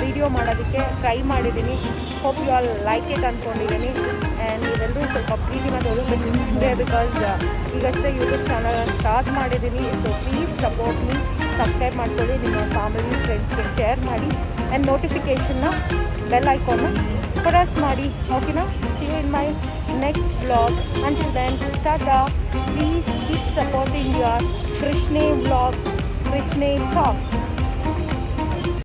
ವಿಡಿಯೋ ಮಾಡೋದಕ್ಕೆ ಟ್ರೈ ಮಾಡಿದ್ದೀನಿ. Hope you all like it ಅಂದ್ಕೊಂಡಿದ್ದೀನಿ. ಆ್ಯಂಡ್ ನೀವೆಲ್ಲರೂ ಸ್ವಲ್ಪ ಪ್ರೀತಿನ ತೋರಿಸ್ಬೇಕಿದೆ ಬಿಕಾಸ್ ಈಗಷ್ಟೇ ಯೂಟ್ಯೂಬ್ ಚಾನಲ್ ಸ್ಟಾರ್ಟ್ ಮಾಡಿದ್ದೀನಿ. So please support me, subscribe ಮಾಡ್ಕೊಳ್ಳಿ, ನಿಮ್ಮ ಫ್ಯಾಮಿಲಿ ಫ್ರೆಂಡ್ಸ್ಗೆ ಶೇರ್ ಮಾಡಿ ಆ್ಯಂಡ್ ನೋಟಿಫಿಕೇಷನ್ನ ಬೆಲ್ ಐಕಾನ್ನ ಪ್ರೆಸ್ ಮಾಡಿ. ಓಕೆನಾ? See you in my next vlog. Until then, tata. Please keep supporting your Krishna vlogs, Krishna talks.